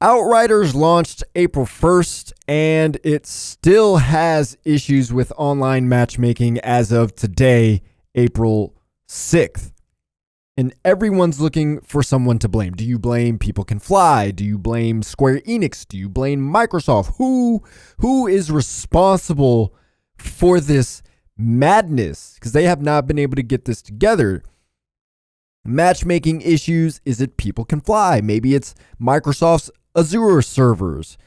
Outriders launched April 1st, and it still has issues with online matchmaking as of today, April 6th. And everyone's looking for someone to blame. Do you blame People Can Fly? Do you blame Square Enix? Do you blame Microsoft? Who is responsible for this madness? Because they have not been able to get this together. Matchmaking issues. Is it People Can Fly? Maybe it's Microsoft's Azure servers.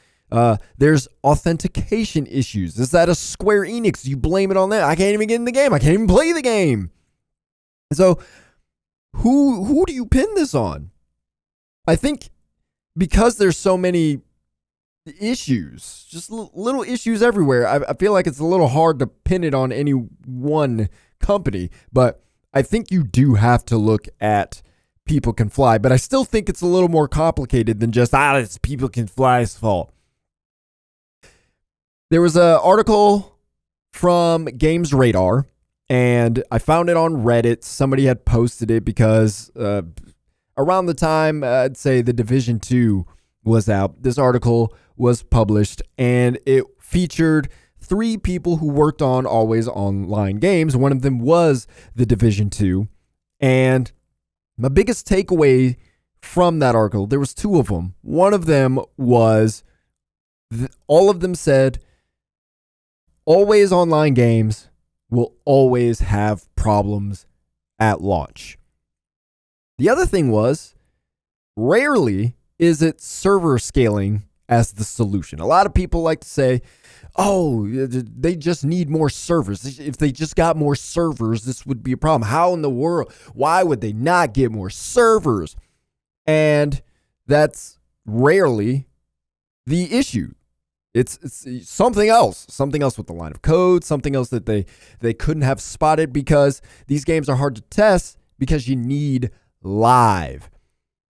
There's authentication issues. Is that a Square Enix? Do you blame it on that? I can't even get in the game. I can't even play the game. So who do you pin this on? I think because there's so many issues, just little issues everywhere, I feel like it's a little hard to pin it on any one company. But I think you do have to look at People Can Fly, but I still think it's a little more complicated than just, it's People Can Fly's fault. There was an article from Games Radar, and I found it on Reddit. Somebody had posted it because around the time, I'd say The Division 2 was out, this article was published, and it featured 3 people who worked on Always Online Games. One of them was The Division 2, and my biggest takeaway from that article, there was 2 of them. One of them was, all of them said, Always Online Games will always have problems at launch. The other thing was, rarely is it server scaling as the solution. A lot of people like to say, they just need more servers. If they just got more servers, this would be a problem. How in the world? Why would they not get more servers? And that's rarely the issue. It's something else with the line of code, something else that they couldn't have spotted, because these games are hard to test because you need live.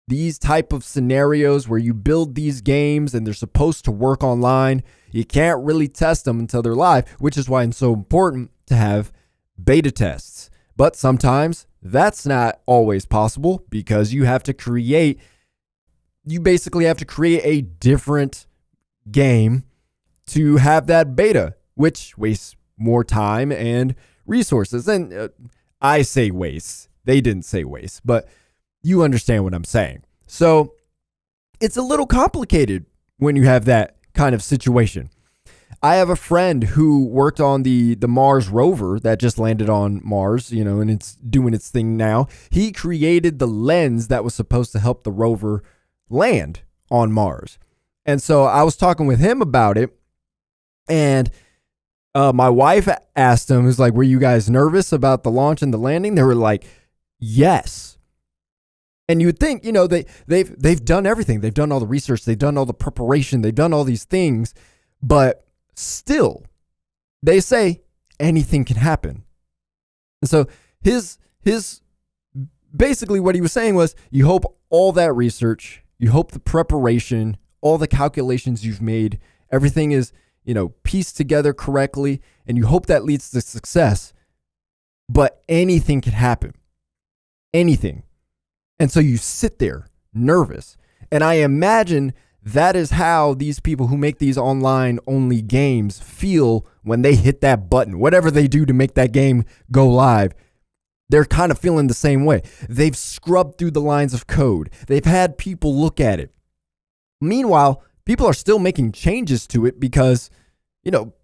These type of scenarios where you build these games and they're supposed to work online, you can't really test them until they're live, which is why it's so important to have beta tests. But sometimes that's not always possible, because you basically have to create a different game to have that beta, which wastes more time and resources. And I say waste. They didn't say waste, but you understand what I'm saying. So it's a little complicated when you have that kind of situation. I have a friend who worked on the Mars rover that just landed on Mars, and it's doing its thing now. He created the lens that was supposed to help the rover land on Mars. And so I was talking with him about it, and my wife asked him, was like, were you guys nervous about the launch and the landing? They were like, yes. And you would think, they've done everything. They've done all the research. They've done all the preparation. They've done all these things. But still, they say anything can happen. And so his basically what he was saying was, you hope all that research, you hope the preparation, all the calculations you've made, everything is, pieced together correctly, and you hope that leads to success. But anything can happen. Anything. And so you sit there nervous. And I imagine that is how these people who make these online only games feel when they hit that button. Whatever they do to make that game go live, they're kind of feeling the same way. They've scrubbed through the lines of code. They've had people look at it. Meanwhile, people are still making changes to it because,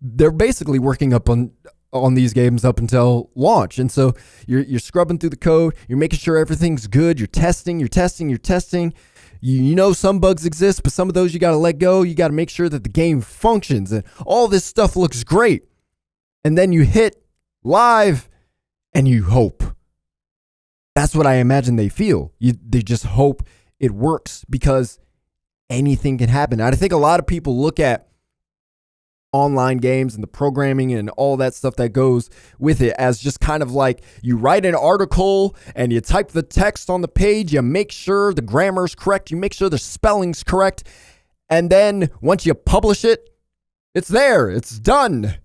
they're basically working up on these games up until launch. And so you're scrubbing through the code. You're making sure everything's good. You're testing. Some bugs exist, but some of those you got to let go. You got to make sure that the game functions and all this stuff looks great. And then you hit live and you hope. That's what I imagine they feel. They just hope it works, because anything can happen. And I think a lot of people look at online games and the programming and all that stuff that goes with it as just kind of like, you write an article and you type the text on the page, you make sure the grammar's correct, you make sure the spelling's correct, and then once you publish it, it's there, it's done.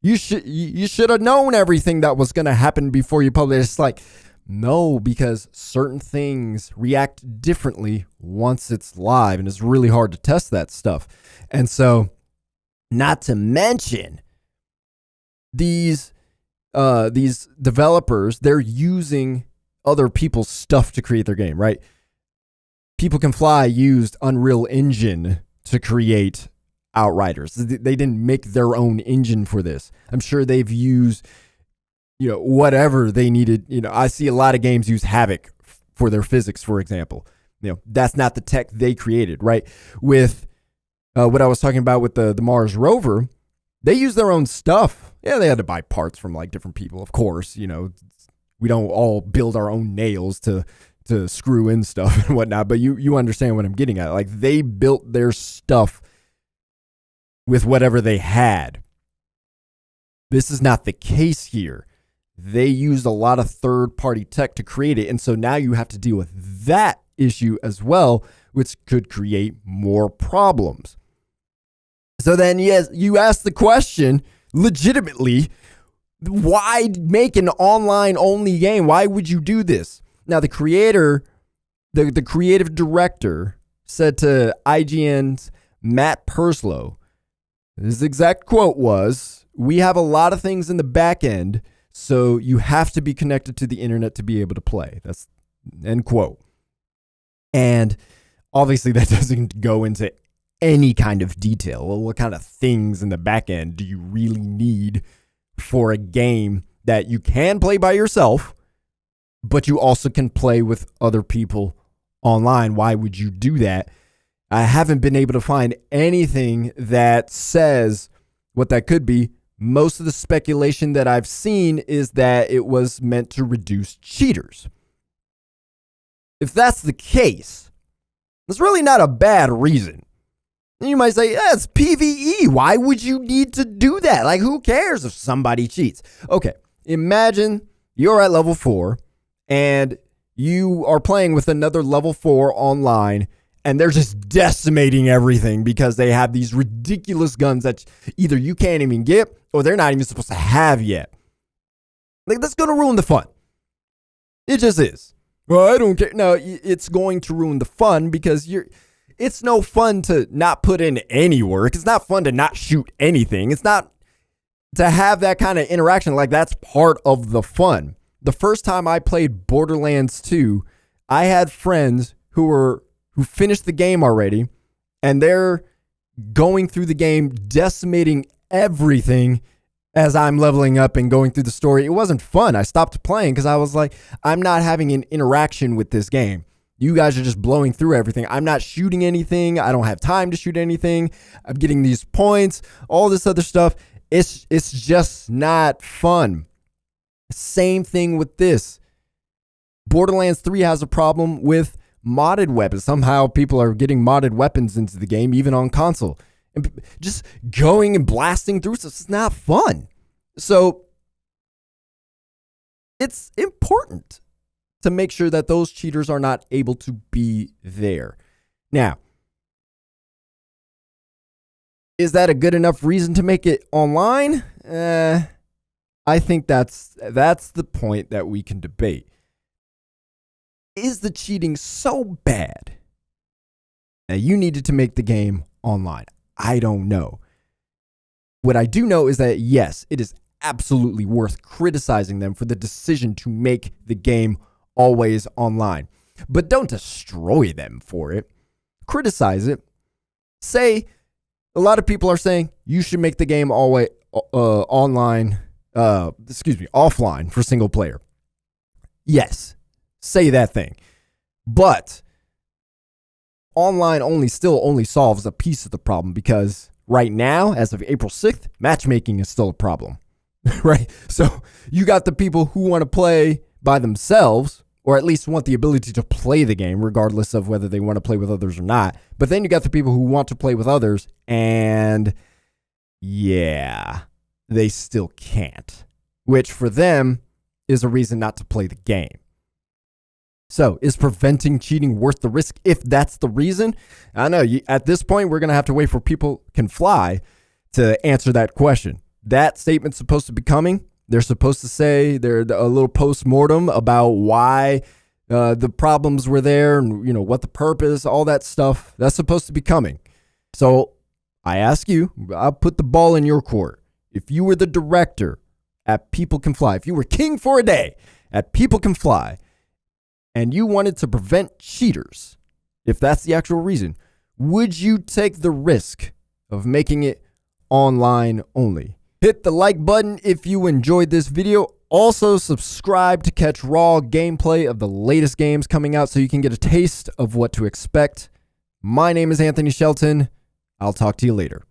You should have known everything that was going to happen before you publish. It's like, No, because certain things react differently once it's live, and it's really hard to test that stuff. And so, not to mention, these developers, they're using other people's stuff to create their game, right? People Can Fly used Unreal Engine to create Outriders. They didn't make their own engine for this. I'm sure they've used, whatever they needed. I see a lot of games use Havoc for their physics, for example. That's not the tech they created, right? With what I was talking about with the Mars rover, they use their own stuff. Yeah, they had to buy parts from like different people, of course. We don't all build our own nails to screw in stuff and whatnot, but you understand what I'm getting at. Like, they built their stuff with whatever they had. This is not the case here. They used a lot of third-party tech to create it, and so now you have to deal with that issue as well, which could create more problems. So then, yes, you ask the question, legitimately, why make an online-only game? Why would you do this? Now, the creator, the creative director, said to IGN's Matt Purslow, his exact quote was, "We have a lot of things in the back end, so you have to be connected to the internet to be able to play." That's end quote. And obviously that doesn't go into any kind of detail. Well, what kind of things in the back end do you really need for a game that you can play by yourself, but you also can play with other people online? Why would you do that? I haven't been able to find anything that says what that could be. Most of the speculation that I've seen is that it was meant to reduce cheaters. If that's the case, that's really not a bad reason. And you might say, yeah, it's PvE. Why would you need to do that? Like, who cares if somebody cheats? Okay, imagine you're at level 4 and you are playing with another level 4 online, and they're just decimating everything because they have these ridiculous guns that either you can't even get or they're not even supposed to have yet. Like, that's going to ruin the fun. It just is. Well, I don't care. No, it's going to ruin the fun because it's no fun to not put in any work. It's not fun to not shoot anything. It's not to have that kind of interaction. Like, that's part of the fun. The first time I played Borderlands 2, I had friends who finished the game already, and they're going through the game, decimating everything as I'm leveling up and going through the story. It wasn't fun. I stopped playing because I was like, I'm not having an interaction with this game. You guys are just blowing through everything. I'm not shooting anything. I don't have time to shoot anything. I'm getting these points, all this other stuff. It's just not fun. Same thing with this. Borderlands 3 has a problem with modded weapons. Somehow people are getting modded weapons into the game, even on console. And just going and blasting through stuff, it's not fun. So it's important to make sure that those cheaters are not able to be there. Now, is that a good enough reason to make it online? I think that's the point that we can debate. Is the cheating so bad that you needed to make the game online? I don't know. What I do know is that, yes, it is absolutely worth criticizing them for the decision to make the game always online. But don't destroy them for it. Criticize it. Say, a lot of people are saying you should make the game always offline for single player. Yes, say that thing. But online still only solves a piece of the problem, because right now, as of April 6th, matchmaking is still a problem, right? So you got the people who want to play by themselves, or at least want the ability to play the game, regardless of whether they want to play with others or not. But then you got the people who want to play with others, and yeah, they still can't, which for them is a reason not to play the game. So is preventing cheating worth the risk if that's the reason? I know at this point, we're going to have to wait for People Can Fly to answer that question. That statement's supposed to be coming. They're supposed to say they're a little post-mortem about why the problems were there and, what the purpose, all that stuff. That's supposed to be coming. So I ask you, I'll put the ball in your court. If you were the director at People Can Fly, if you were king for a day at People Can Fly, and you wanted to prevent cheaters, if that's the actual reason, would you take the risk of making it online only? Hit the like button if you enjoyed this video. Also, subscribe to catch raw gameplay of the latest games coming out so you can get a taste of what to expect. My name is Anthony Shelton. I'll talk to you later.